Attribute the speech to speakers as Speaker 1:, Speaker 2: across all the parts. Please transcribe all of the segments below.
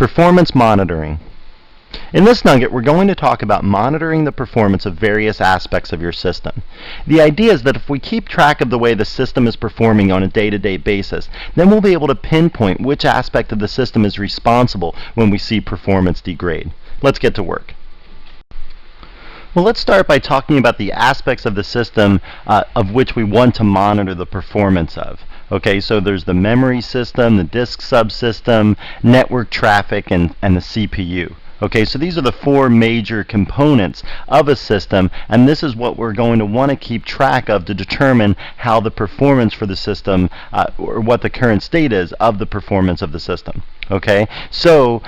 Speaker 1: Performance monitoring. In this nugget, we're going to talk about monitoring the performance of various aspects of your system. The idea is that if we keep track of the way the system is performing on a day-to-day basis, then we'll be able to pinpoint which aspect of the system is responsible when we see performance degrade. Let's get to work. Well, let's start by talking about the aspects of the system of which we want to monitor the performance of. Okay, so there's the memory system, the disk subsystem, network traffic, and the CPU. Okay, so these are the four major components of a system, and this is what we're going to want to keep track of to determine how the performance for the system, or what the current state is of the performance of the system. Okay, so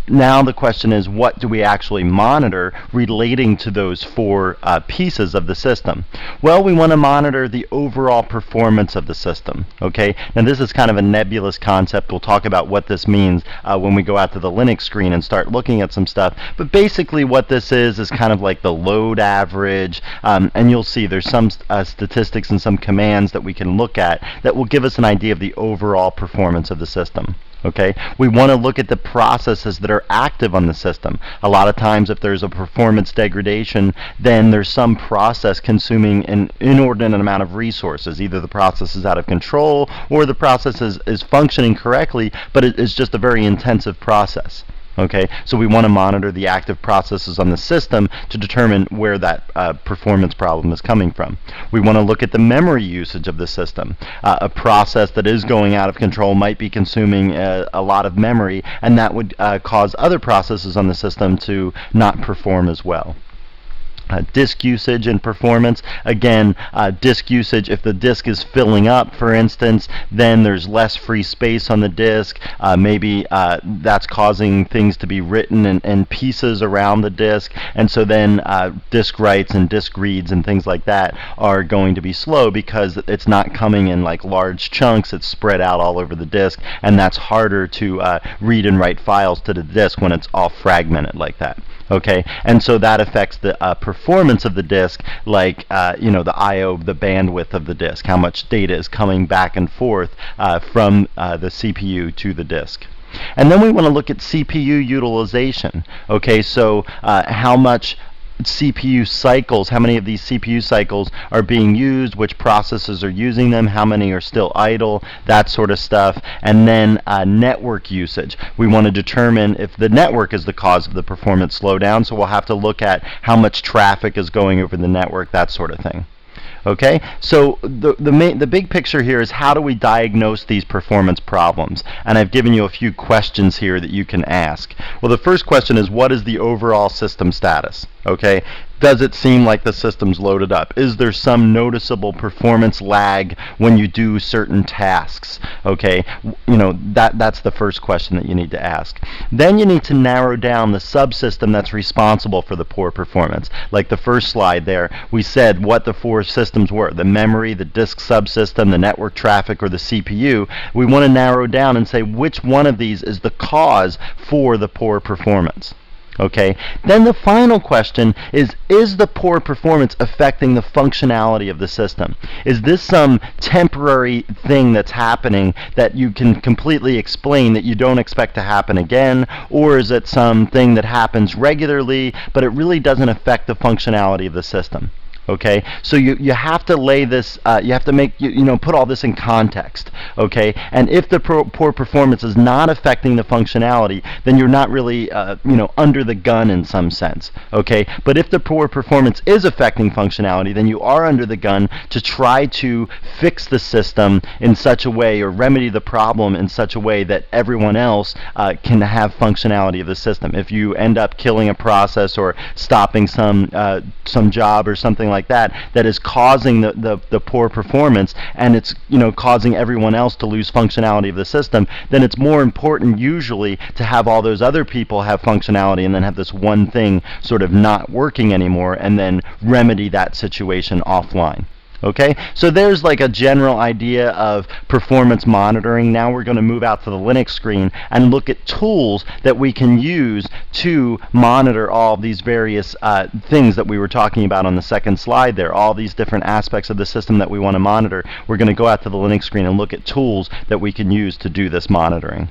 Speaker 1: now the question is, what do we actually monitor relating to those four pieces of the system? Well, we want to monitor the overall performance of the system. Okay, now this is kind of a nebulous concept. We'll talk about what this means when we go out to the Linux screen and start looking at some stuff, but basically what this is kind of like the load average, and you'll see there's some statistics and some commands that we can look at that will give us an idea of the overall performance of the system. Okay, we want to look at the processes that are active on the system. A lot of times if there's a performance degradation, then there's some process consuming an inordinate amount of resources. Either the process is out of control or the process is functioning correctly, but it is just a very intensive process. Okay, so we want to monitor the active processes on the system to determine where that performance problem is coming from. We want to look at the memory usage of the system. A process that is going out of control might be consuming a lot of memory, and that would cause other processes on the system to not perform as well. Disk usage and performance. Again, disk usage, if the disk is filling up, for instance, then there's less free space on the disk. Maybe that's causing things to be written in pieces around the disk, and so then disk writes and disk reads and things like that are going to be slow because it's not coming in like large chunks. It's spread out all over the disk, and that's harder to read and write files to the disk when it's all fragmented like that. Okay, and so that affects the performance of the disk, like the I/O, the bandwidth of the disk, how much data is coming back and forth from the CPU to the disk. And then we want to look at CPU utilization. Okay, so how much CPU cycles, how many of these CPU cycles are being used, which processes are using them, how many are still idle, that sort of stuff. And then network usage. We want to determine if the network is the cause of the performance slowdown, so we'll have to look at how much traffic is going over the network, that sort of thing. Okay, so the big picture here is how do we diagnose these performance problems? And I've given you a few questions here that you can ask. Well, the first question is, what is the overall system status? Okay, does it seem like the system's loaded up? Is there some noticeable performance lag when you do certain tasks? Okay, that's the first question that you need to ask. Then you need to narrow down the subsystem that's responsible for the poor performance. Like the first slide there, we said what the four systems were: the memory, the disk subsystem, the network traffic, or the CPU. We want to narrow down and say which one of these is the cause for the poor performance. Okay, then the final question is the poor performance affecting the functionality of the system? Is this some temporary thing that's happening that you can completely explain that you don't expect to happen again, or is it something that happens regularly but it really doesn't affect the functionality of the system? Okay, so you have to lay this, you have to make, put all this in context. Okay, and if the poor performance is not affecting the functionality, then you're not really, under the gun in some sense. Okay, but if the poor performance is affecting functionality, then you are under the gun to try to fix the system in such a way, or remedy the problem in such a way that everyone else can have functionality of the system. If you end up killing a process or stopping some job or something like that is causing the poor performance, and it's causing everyone else to lose functionality of the system, then it's more important usually to have all those other people have functionality and then have this one thing sort of not working anymore, and then remedy that situation offline. Okay, so there's like a general idea of performance monitoring. Now we're going to move out to the Linux screen and look at tools that we can use to monitor all of these various things that we were talking about on the second slide there, all these different aspects of the system that we want to monitor. We're going to go out to the Linux screen and look at tools that we can use to do this monitoring.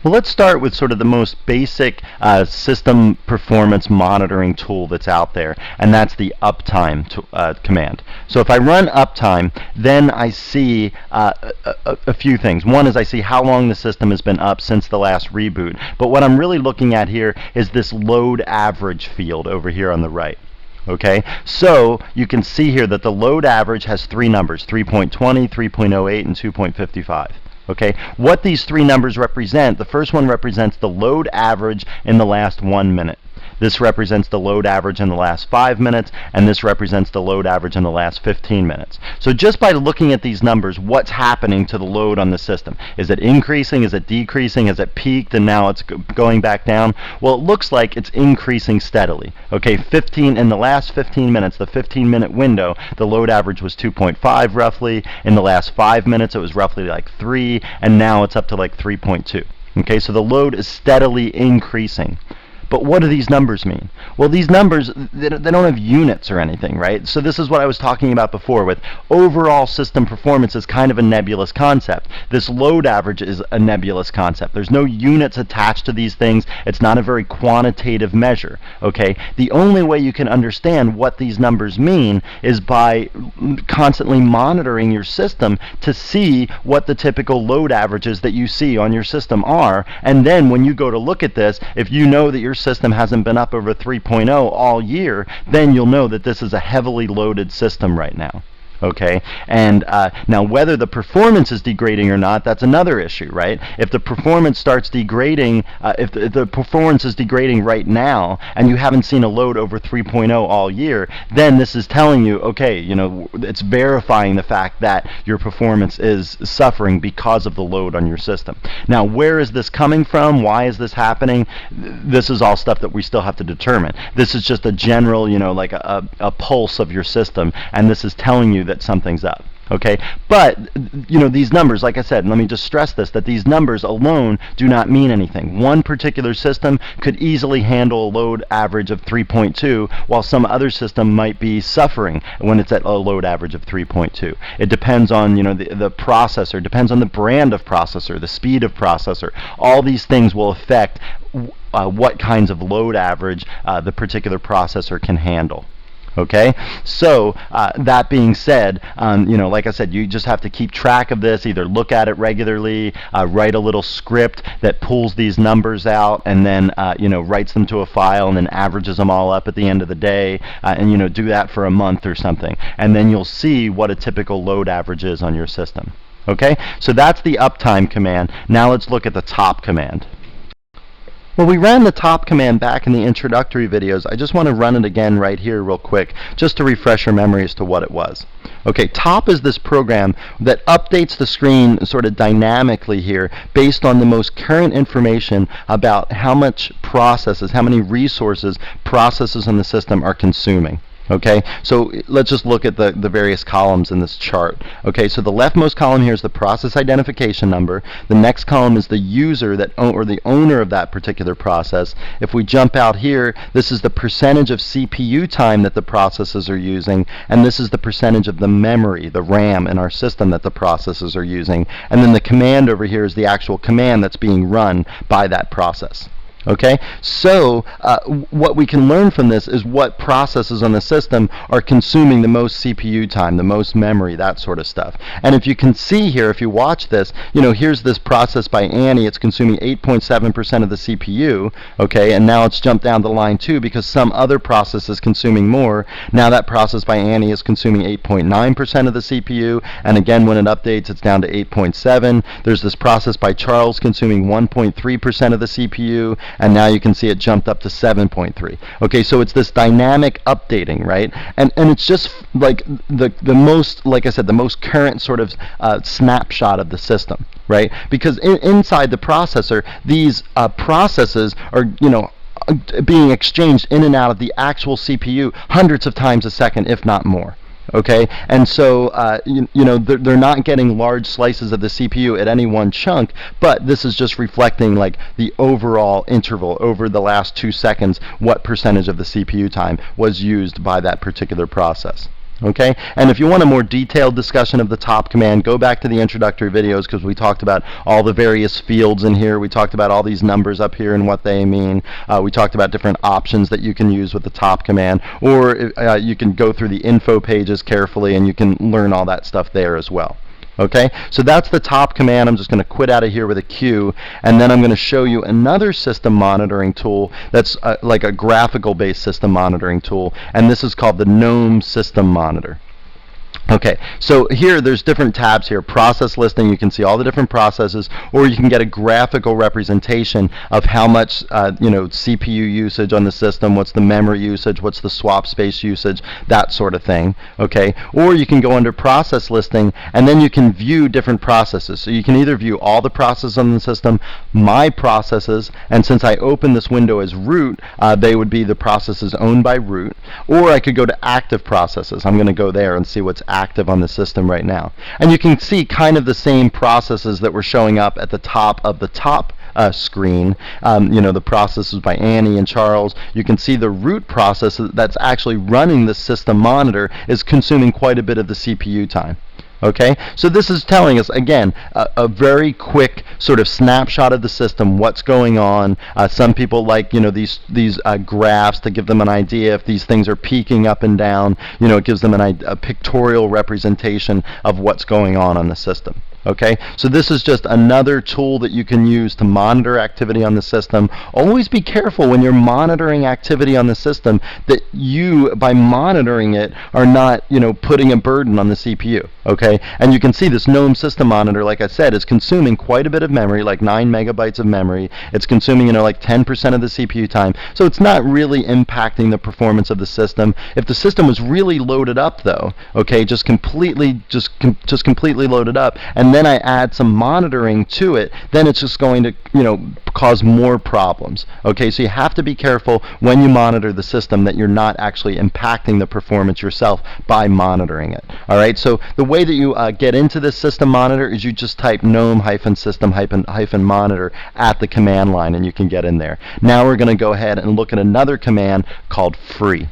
Speaker 1: Well, let's start with sort of the most basic system performance monitoring tool that's out there, and that's the uptime command. So if I run uptime, then I see a few things. One is I see how long the system has been up since the last reboot. But what I'm really looking at here is this load average field over here on the right. Okay, so you can see here that the load average has three numbers, 3.20, 3.08, and 2.55. Okay, what these three numbers represent, the first one represents the load average in the last 1 minute. This represents the load average in the last 5 minutes, and this represents the load average in the last 15 minutes. So just by looking at these numbers, what's happening to the load on the system? Is it increasing? Is it decreasing? Has it peaked and now it's going back down? Well, it looks like it's increasing steadily. Okay, in the last 15 minutes, the 15-minute window, the load average was 2.5 roughly. In the last 5 minutes, it was roughly like 3, and now it's up to like 3.2. Okay, so the load is steadily increasing. But what do these numbers mean? Well, these numbers, they don't have units or anything, right? So this is what I was talking about before with overall system performance is kind of a nebulous concept. This load average is a nebulous concept. There's no units attached to these things. It's not a very quantitative measure, okay? The only way you can understand what these numbers mean is by constantly monitoring your system to see what the typical load averages that you see on your system are. And then when you go to look at this, if you know that your system hasn't been up over 3.0 all year, then you'll know that this is a heavily loaded system right now. Okay, and now whether the performance is degrading or not, that's another issue, right? If the performance starts degrading, if the performance is degrading right now, and you haven't seen a load over 3.0 all year, then this is telling you, okay, you know, it's verifying the fact that your performance is suffering because of the load on your system. Now, where is this coming from? Why is this happening? This is all stuff that we still have to determine. This is just a general, you know, like a pulse of your system, and this is telling you that something's up. Okay, but you know, these numbers, like I said, and let me just stress this, that these numbers alone do not mean anything. One particular system could easily handle a load average of 3.2, while some other system might be suffering when it's at a load average of 3.2. It depends on, you know, the processor, depends on the brand of processor, the speed of processor. All these things will affect what kinds of load average the particular processor can handle. Okay, so that being said, you know, like I said, you just have to keep track of this, either look at it regularly, write a little script that pulls these numbers out and then, you know, writes them to a file and then averages them all up at the end of the day, and, you know, do that for a month or something. And then you'll see what a typical load average is on your system. Okay, so that's the uptime command. Now let's look at the top command. Well, we ran the top command back in the introductory videos. I just want to run it again right here real quick, just to refresh your memory as to what it was. Okay, top is this program that updates the screen sort of dynamically here based on the most current information about how much processes, how many resources processes in the system are consuming. Okay, so let's just look at the various columns in this chart. Okay, so the leftmost column here is the process identification number. The next column is the user that or the owner of that particular process. If we jump out here, this is the percentage of CPU time that the processes are using, and this is the percentage of the memory, the RAM in our system that the processes are using. And then the command over here is the actual command that's being run by that process. Okay, so what we can learn from this is what processes on the system are consuming the most CPU time, the most memory, that sort of stuff. And if you can see here, if you watch this, you know, here's this process by Annie. It's consuming 8.7% of the CPU, okay, and now it's jumped down to line 2 because some other process is consuming more. Now that process by Annie is consuming 8.9% of the CPU, and again, when it updates, it's down to 8.7. There's this process by Charles consuming 1.3% of the CPU, and now you can see it jumped up to 7.3. Okay, so it's this dynamic updating, right? And it's just like the most, like I said, the most current sort of snapshot of the system, right? Because inside the processor, these processes are, you know, being exchanged in and out of the actual CPU hundreds of times a second, if not more. Okay, and so you know, they're not getting large slices of the CPU at any one chunk, but this is just reflecting like the overall interval over the last 2 seconds, what percentage of the CPU time was used by that particular process. Okay, and if you want a more detailed discussion of the top command, go back to the introductory videos because we talked about all the various fields in here. We talked about all these numbers up here and what they mean. We talked about different options that you can use with the top command, or you can go through the info pages carefully and you can learn all that stuff there as well. Okay, so that's the top command. I'm just going to quit out of here with a Q, and then I'm going to show you another system monitoring tool that's like a graphical based system monitoring tool, and this is called the GNOME System Monitor. Okay, so here there's different tabs here. Process listing, you can see all the different processes, or you can get a graphical representation of how much CPU usage on the system, what's the memory usage, what's the swap space usage, that sort of thing. Okay, or you can go under process listing and then you can view different processes. So you can either view all the processes on the system, my processes, and since I open this window as root, they would be the processes owned by root, or I could go to active processes. I'm going to go there and see what's active on the system right now. And you can see kind of the same processes that were showing up at the top of the top screen. The processes by Annie and Charles. You can see the root process that's actually running the system monitor is consuming quite a bit of the CPU time. Okay, so this is telling us, again, a very quick sort of snapshot of the system, what's going on. Some people like, these graphs to give them an idea if these things are peaking up and down. It gives them a pictorial representation of what's going on the system. Okay, so this is just another tool that you can use to monitor activity on the system. Always be careful when you're monitoring activity on the system that you, by monitoring it, are not, putting a burden on the CPU. Okay, and you can see this GNOME System Monitor, like I said, is consuming quite a bit of memory, like 9 megabytes of memory. It's consuming, like 10% of the CPU time. So it's not really impacting the performance of the system. If the system was really loaded up, though, okay, just completely loaded up, and then I add some monitoring to it, then it's just going to, cause more problems. Okay, so you have to be careful when you monitor the system that you're not actually impacting the performance yourself by monitoring it. All right, so the way that you get into this system monitor is you just type gnome-system-monitor at the command line and you can get in there. Now we're going to go ahead and look at another command called free.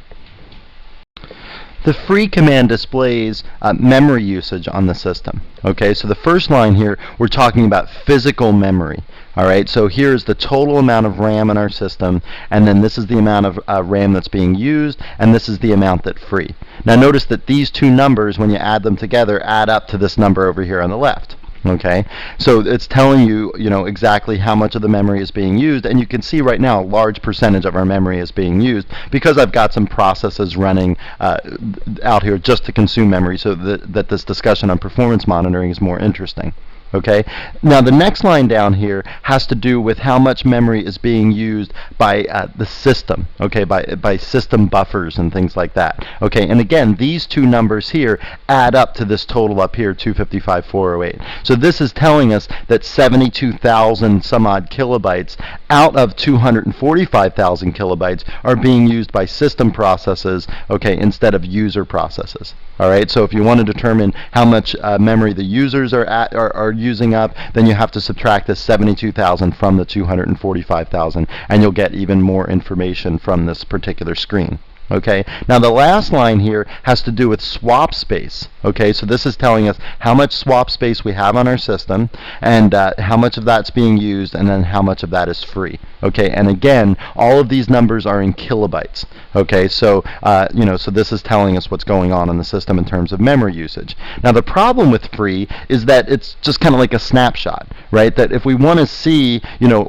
Speaker 1: The free command displays memory usage on the system. Okay, so the first line here, we're talking about physical memory. All right, so here's the total amount of RAM in our system, and then this is the amount of RAM that's being used, and this is the amount that's free. Now notice that these two numbers, when you add them together, add up to this number over here on the left. Okay, so it's telling you, exactly how much of the memory is being used, and you can see right now a large percentage of our memory is being used because I've got some processes running out here just to consume memory, so that this discussion on performance monitoring is more interesting. Okay, now the next line down here has to do with how much memory is being used by the system, okay, by system buffers and things like that. Okay, and again, these two numbers here add up to this total up here, 255,408. So this is telling us that 72,000 some odd kilobytes out of 245,000 kilobytes are being used by system processes, okay, instead of user processes. All right, so if you want to determine how much memory the users are using up, then you have to subtract this 72,000 from the 245,000, and you'll get even more information from this particular screen. Okay, now the last line here has to do with swap space. Okay, so this is telling us how much swap space we have on our system, and how much of that's being used, and then how much of that is free. Okay, and again, all of these numbers are in kilobytes. Okay, so so this is telling us what's going on in the system in terms of memory usage. Now the problem with free is that it's just kind of like a snapshot, right? That if we want to see,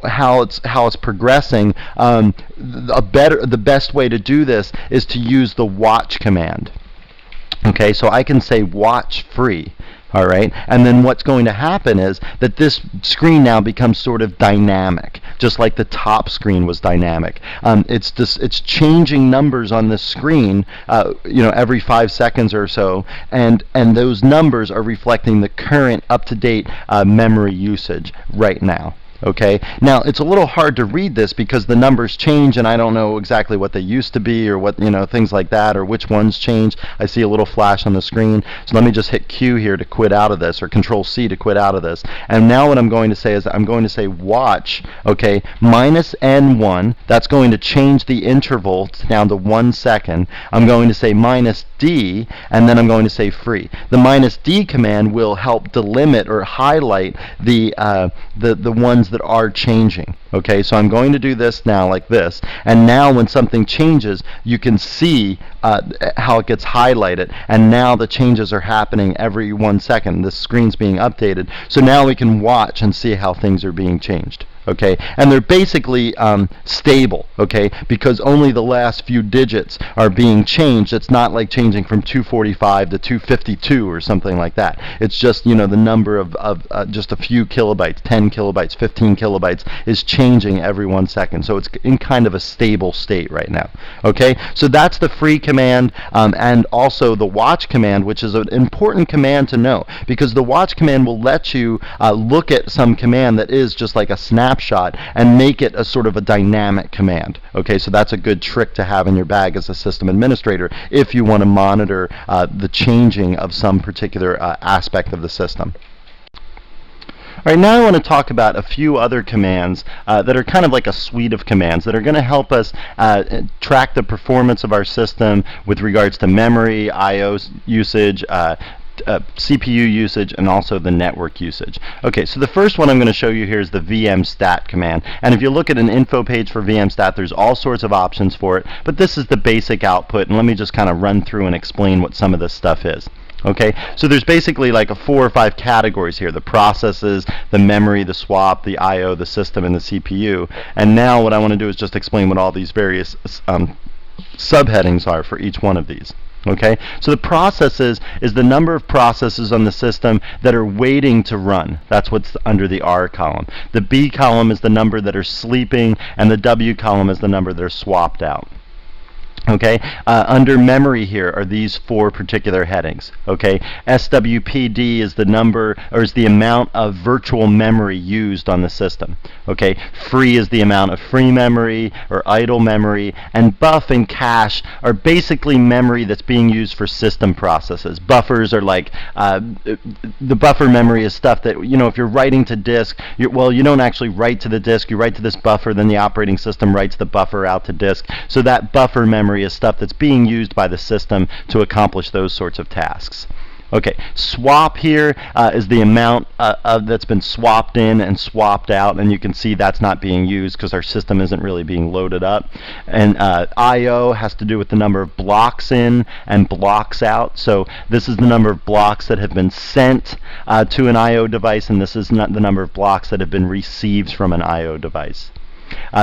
Speaker 1: how it's progressing, the best way to do this is to use the watch command. Okay, so I can say watch free. All right, and then what's going to happen is that this screen now becomes sort of dynamic, just like the top screen was dynamic. It's changing numbers on the screen, every 5 seconds or so, and those numbers are reflecting the current up-to-date memory usage right now. Okay, now it's a little hard to read this because the numbers change and I don't know exactly what they used to be, or what, things like that, or which ones change. I see a little flash on the screen. So let me just hit Q here to quit out of this, or Control C to quit out of this. And now what I'm going to say is I'm going to say watch, okay, minus N1. That's going to change the interval down to 1 second. I'm going to say minus D, and then I'm going to say free. The minus D command will help delimit or highlight the ones that are changing. Okay, so I'm going to do this now like this, and now when something changes, you can see how it gets highlighted, and now the changes are happening every 1 second. This screen's being updated, so now we can watch and see how things are being changed. Okay, and they're basically stable, okay, because only the last few digits are being changed. It's not like changing from 245 to 252 or something like that. It's just, the number of just a few kilobytes, 10 kilobytes, 15 kilobytes is changing every 1 second. So it's in kind of a stable state right now. Okay, so that's the free command, and also the watch command, which is an important command to know, because the watch command will let you look at some command that is just like a snapshot and make it a sort of a dynamic command. Okay, so that's a good trick to have in your bag as a system administrator if you want to monitor the changing of some particular aspect of the system. All right, now I want to talk about a few other commands that are kind of like a suite of commands that are going to help us track the performance of our system with regards to memory, I/O usage, CPU usage, and also the network usage. Okay, so the first one I'm going to show you here is the vmstat command. And if you look at an info page for vmstat, there's all sorts of options for it, but this is the basic output, and let me just kind of run through and explain what some of this stuff is. Okay, so there's basically like 4 or 5 categories here: the processes, the memory, the swap, the I/O, the system, and the CPU. And now what I want to do is just explain what all these various subheadings are for each one of these. Okay, so the processes is the number of processes on the system that are waiting to run. That's what's under the R column. The B column is the number that are sleeping, and the W column is the number that are swapped out. Okay, under memory here are these 4 particular headings. Okay, SWPD is the number, or is the amount of virtual memory used on the system. Okay, free is the amount of free memory or idle memory, and buff and cache are basically memory that's being used for system processes. Buffers are like, the buffer memory is stuff that, if you're writing to disk, you don't actually write to the disk, you write to this buffer, then the operating system writes the buffer out to disk. So that buffer memory is stuff that's being used by the system to accomplish those sorts of tasks. Okay, swap here is the amount that's been swapped in and swapped out, and you can see that's not being used because our system isn't really being loaded up. And I/O has to do with the number of blocks in and blocks out. So this is the number of blocks that have been sent to an I/O device, and this is not the number of blocks that have been received from an I/O device.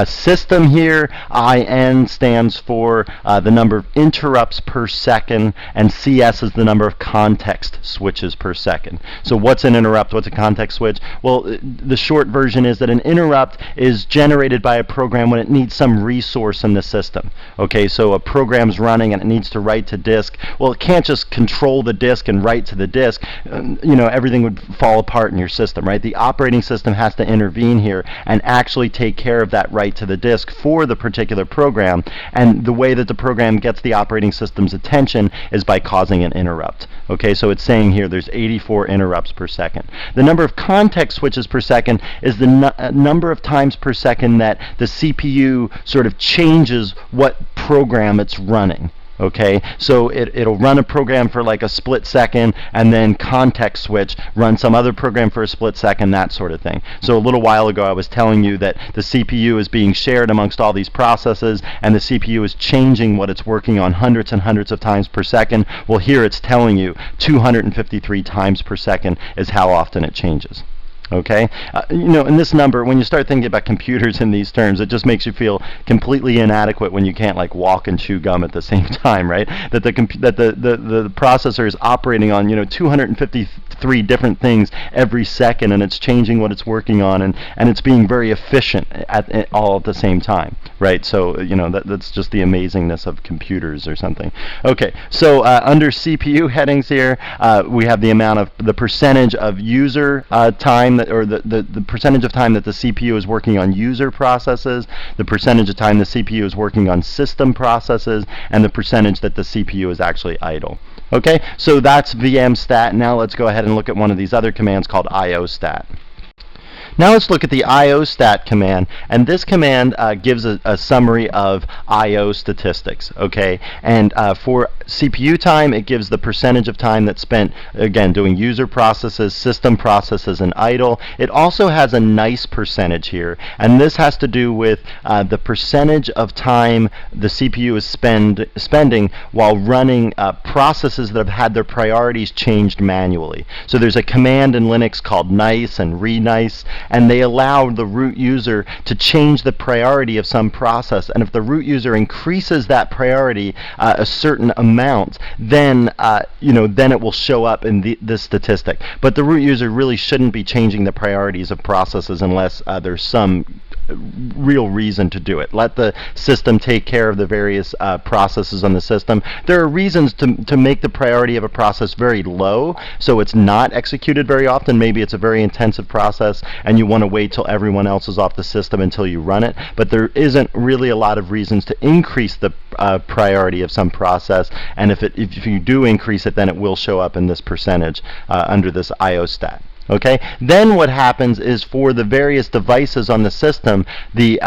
Speaker 1: System here, IN stands for the number of interrupts per second, and CS is the number of context switches per second. So what's an interrupt? What's a context switch? Well, the short version is that an interrupt is generated by a program when it needs some resource in the system. Okay, so a program's running and it needs to write to disk. Well, it can't just control the disk and write to the disk. Everything would fall apart in your system, right? The operating system has to intervene here and actually take care of that write to the disk for the particular program, and the way that the program gets the operating system's attention is by causing an interrupt. Okay, so it's saying here there's 84 interrupts per second. The number of context switches per second is the number of times per second that the CPU sort of changes what program it's running. Okay, so it'll run a program for like a split second, and then context switch, run some other program for a split second, that sort of thing. So a little while ago I was telling you that the CPU is being shared amongst all these processes, and the CPU is changing what it's working on hundreds and hundreds of times per second. Well, here it's telling you 253 times per second is how often it changes. Okay, and this number, when you start thinking about computers in these terms, it just makes you feel completely inadequate when you can't like walk and chew gum at the same time, right? That the processor is operating on 253 different things every second, and it's changing what it's working on, and it's being very efficient all at the same time. right? So, that's just the amazingness of computers or something. Okay, so under CPU headings here, we have the percentage of user time, or the percentage of time that the CPU is working on user processes, the percentage of time the CPU is working on system processes, and the percentage that the CPU is actually idle. Okay, so that's vmstat. Now let's go ahead and look at one of these other commands called iostat. Now let's look at the iostat command, and this command gives a summary of I/O statistics, okay? And for CPU time, it gives the percentage of time that's spent, again, doing user processes, system processes, and idle. It also has a nice percentage here, and this has to do with the percentage of time the CPU is spending while running processes that have had their priorities changed manually. So there's a command in Linux called nice and renice, and they allow the root user to change the priority of some process. And if the root user increases that priority a certain amount, then then it will show up in this statistic. But the root user really shouldn't be changing the priorities of processes unless there's some real reason to do it. Let the system take care of the various processes on the system. There are reasons to make the priority of a process very low, so it's not executed very often. Maybe it's a very intensive process and you want to wait till everyone else is off the system until you run it, but there isn't really a lot of reasons to increase the priority of some process, and if you do increase it, then it will show up in this percentage under this iostat. Okay, then what happens is for the various devices on the system, the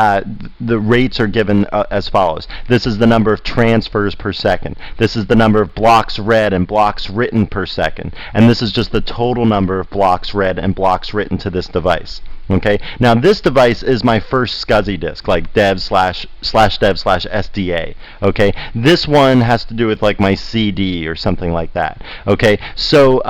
Speaker 1: rates are given as follows. This is the number of transfers per second. This is the number of blocks read and blocks written per second. And this is just the total number of blocks read and blocks written to this device. Okay, now this device is my first SCSI disk, like dev/dev/SDA. Okay, this one has to do with like my CD or something like that. Okay, so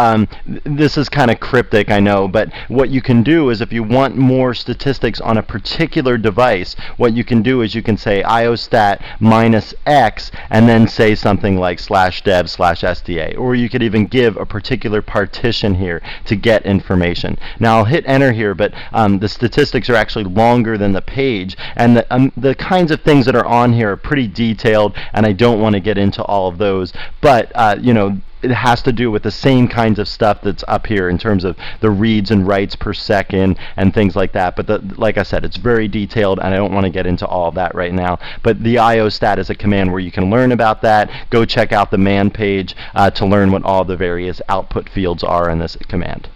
Speaker 1: this is kind of cryptic, I know, but what you can do is if you want more statistics on a particular device, what you can do is you can say iostat minus X and then say something like /dev/SDA, or you could even give a particular partition here to get information. Now I'll hit enter here, but the statistics are actually longer than the page, and the kinds of things that are on here are pretty detailed, and I don't want to get into all of those, but it has to do with the same kinds of stuff that's up here in terms of the reads and writes per second and things like that. But like I said, it's very detailed, and I don't want to get into all of that right now. But the iostat is a command where you can learn about that. Go check out the man page to learn what all the various output fields are in this command.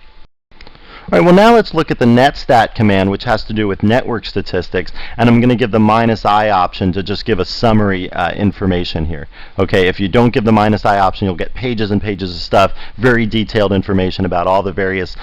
Speaker 1: All right, well now let's look at the netstat command, which has to do with network statistics, and I'm going to give the -i option to just give a summary information here. Okay, if you don't give the -i option, you'll get pages and pages of stuff, very detailed information about all the various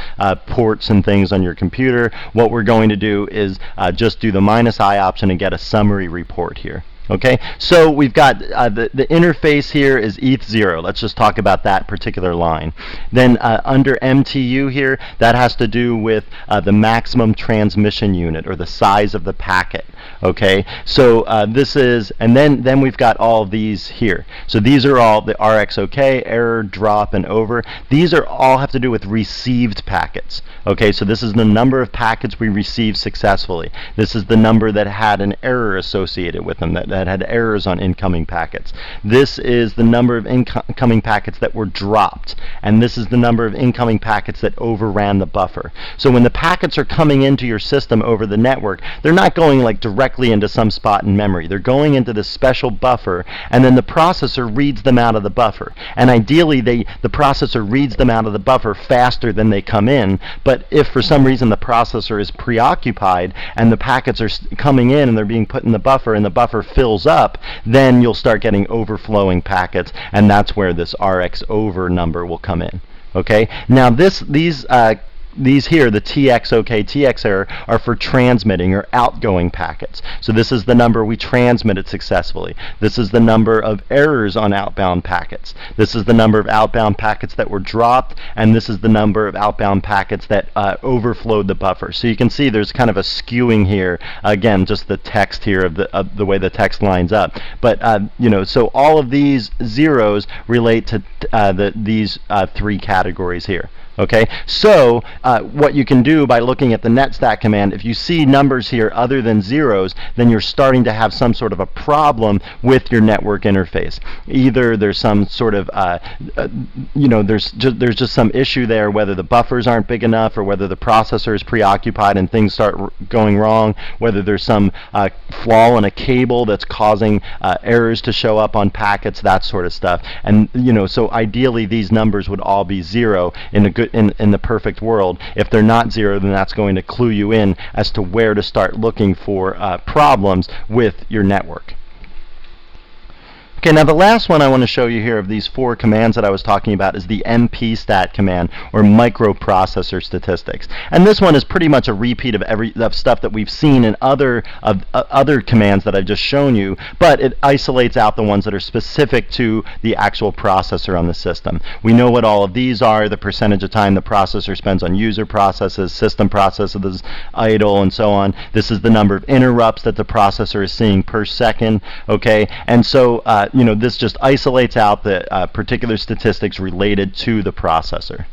Speaker 1: ports and things on your computer. What we're going to do is just do the -i option and get a summary report here. Okay, so we've got the interface here is ETH0. Let's just talk about that particular line. Then under MTU here, that has to do with the maximum transmission unit, or the size of the packet. Okay, so this is, and then we've got all of these here. So these are all the RXOK, error, drop, and over. These are all have to do with received packets. Okay, so this is the number of packets we received successfully. This is the number that had an error associated with them, that had errors on incoming packets. This is the number of incoming packets that were dropped, and this is the number of incoming packets that overran the buffer. So when the packets are coming into your system over the network, they're not going like directly into some spot in memory. They're going into this special buffer, and then the processor reads them out of the buffer. And ideally, the processor reads them out of the buffer faster than they come in, but if for some reason the processor is preoccupied and the packets are coming in and they're being put in the buffer and the buffer fills up, then you'll start getting overflowing packets, and that's where this RX over number will come in. Okay, now these here, the TXOK, TX error, are for transmitting or outgoing packets. So this is the number we transmitted successfully. This is the number of errors on outbound packets. This is the number of outbound packets that were dropped, and this is the number of outbound packets that overflowed the buffer. So you can see there's kind of a skewing here. Again, just the text here of the way the text lines up. But so all of these zeros relate to these three categories here. Okay, so what you can do by looking at the netstat command, if you see numbers here other than zeros, then you're starting to have some sort of a problem with your network interface. Either there's some sort of, there's just some issue there, whether the buffers aren't big enough, or whether the processor is preoccupied and things start going wrong, whether there's some flaw in a cable that's causing errors to show up on packets, that sort of stuff. And so ideally these numbers would all be zero in the perfect world. If they're not zero, then that's going to clue you in as to where to start looking for problems with your network. Okay, now the last one I want to show you here of these 4 commands that I was talking about is the MPStat command, or microprocessor statistics. And this one is pretty much a repeat of stuff that we've seen in other commands that I've just shown you, but it isolates out the ones that are specific to the actual processor on the system. We know what all of these are: the percentage of time the processor spends on user processes, system processes, idle, and so on. This is the number of interrupts that the processor is seeing per second. Okay, and so this just isolates out the particular statistics related to the processor.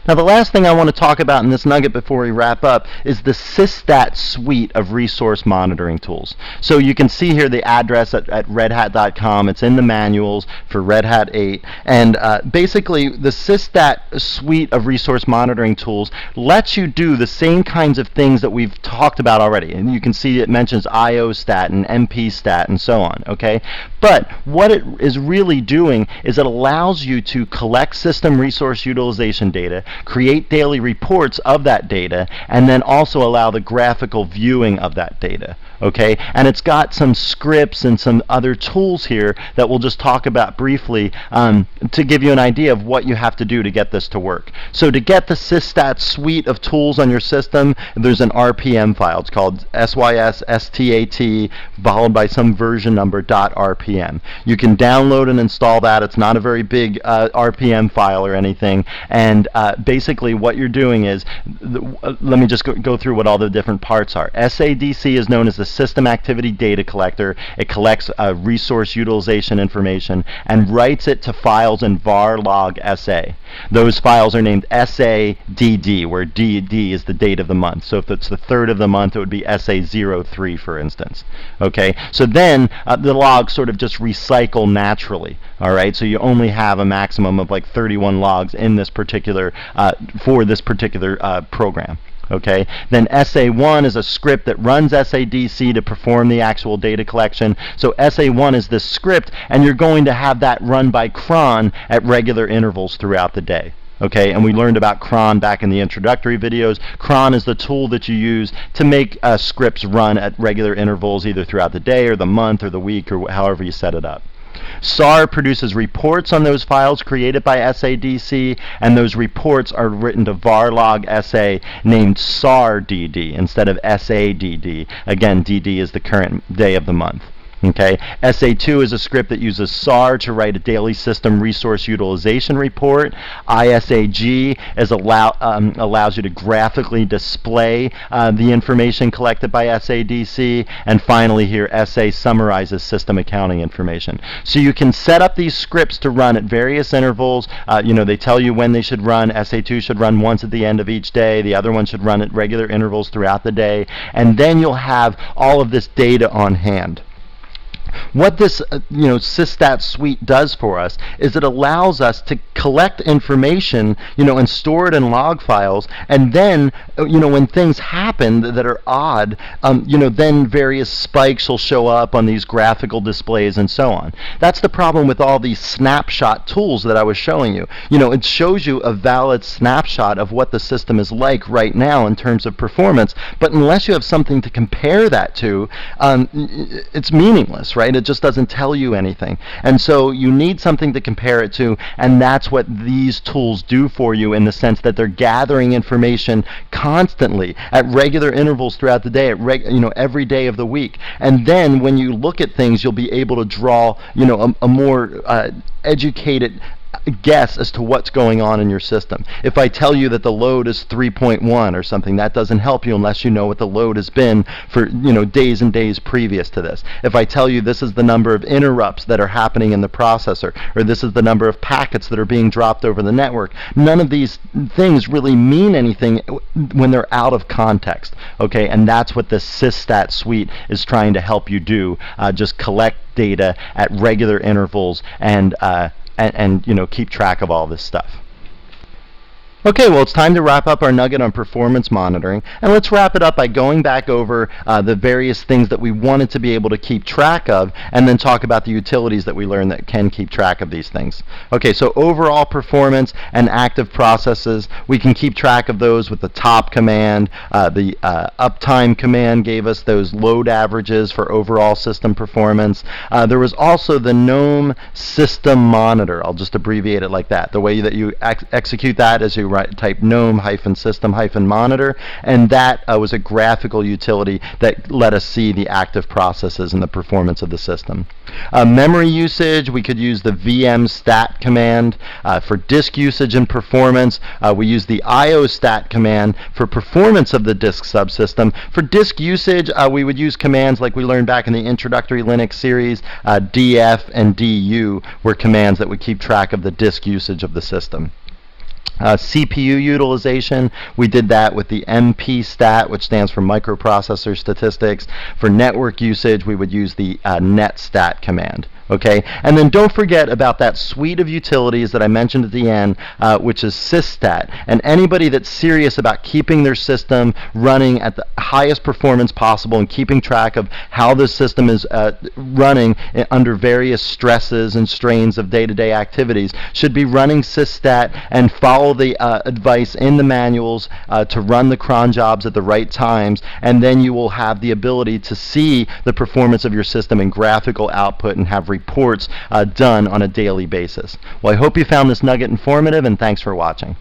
Speaker 1: Now the last thing I want to talk about in this nugget before we wrap up is the SysStat suite of resource monitoring tools. So you can see here the address at redhat.com. It's in the manuals for Red Hat 8. And basically the SysStat suite of resource monitoring tools lets you do the same kinds of things that we've talked about already. And you can see it mentions IOStat and MPStat and so on. Okay? But what it is really doing is it allows you to collect system resource utilization data, create daily reports of that data, and then also allow the graphical viewing of that data. Okay, and it's got some scripts and some other tools here that we'll just talk about briefly to give you an idea of what you have to do to get this to work. So to get the SysStat suite of tools on your system, there's an RPM file. It's called SYSSTAT followed by some version number .rpm. You can download and install that. It's not a very big RPM file or anything, and basically what you're doing is, let me just go through what all the different parts are. SADC is known as the System Activity Data Collector. It collects resource utilization information and writes it to files in var log SA. Those files are named SADD, where DD is the date of the month. So if it's the 3rd of the month, it would be SA03, for instance. Okay, so then the logs sort of just recycle naturally. All right, so you only have a maximum of like 31 logs in this particular for this particular program. Okay, then SA1 is a script that runs SADC to perform the actual data collection. So SA1 is this script, and you're going to have that run by cron at regular intervals throughout the day. Okay, and we learned about cron back in the introductory videos. Cron is the tool that you use to make scripts run at regular intervals, either throughout the day or the month or the week or however you set it up. SAR produces reports on those files created by SADC, and those reports are written to var log SA named SARDD instead of SADD. Again, DD is the current day of the month. Okay, SA2 is a script that uses SAR to write a daily system resource utilization report. ISAG is allows you to graphically display the information collected by SADC. And finally here, SA summarizes system accounting information. So you can set up these scripts to run at various intervals. They tell you when they should run. SA2 should run once at the end of each day. The other one should run at regular intervals throughout the day. And then you'll have all of this data on hand. What this SysStat suite does for us is it allows us to collect information, and store it in log files, and then when things happen that are odd, then various spikes will show up on these graphical displays and so on. That's the problem with all these snapshot tools that I was showing you. It shows you a valid snapshot of what the system is like right now in terms of performance, but unless you have something to compare that to, it's meaningless, right? It just doesn't tell you anything. And so you need something to compare it to, and that's what these tools do for you, in the sense that they're gathering information constantly at regular intervals throughout the day, at every day of the week. And then when you look at things, you'll be able to draw a more educated guess as to what's going on in your system. If I tell you that the load is 3.1 or something, that doesn't help you unless you know what the load has been for days and days previous to this. If I tell you this is the number of interrupts that are happening in the processor, or this is the number of packets that are being dropped over the network, none of these things really mean anything when they're out of context. Okay, and that's what the SysStat suite is trying to help you do. Just collect data at regular intervals and keep track of all this stuff. Okay, well, it's time to wrap up our nugget on performance monitoring, and let's wrap it up by going back over the various things that we wanted to be able to keep track of, and then talk about the utilities that we learned that can keep track of these things. Okay, so overall performance and active processes, we can keep track of those with the top command. The uptime command gave us those load averages for overall system performance. There was also the GNOME system monitor. I'll just abbreviate it like that. The way that you execute that is you type GNOME-system-monitor, and that was a graphical utility that let us see the active processes and the performance of the system. Memory usage, we could use the vmstat command. For disk usage and performance, we use the iostat command for performance of the disk subsystem. For disk usage, we would use commands like we learned back in the introductory Linux series. df and du were commands that would keep track of the disk usage of the system. CPU utilization, we did that with the MPStat, which stands for microprocessor statistics. For network usage, we would use the netstat command. Okay, and then don't forget about that suite of utilities that I mentioned at the end, which is SysStat. And anybody that's serious about keeping their system running at the highest performance possible and keeping track of how the system is running under various stresses and strains of day-to-day activities should be running SysStat and follow the advice in the manuals to run the cron jobs at the right times, and then you will have the ability to see the performance of your system in graphical output and have reports done on a daily basis. Well, I hope you found this nugget informative, and thanks for watching.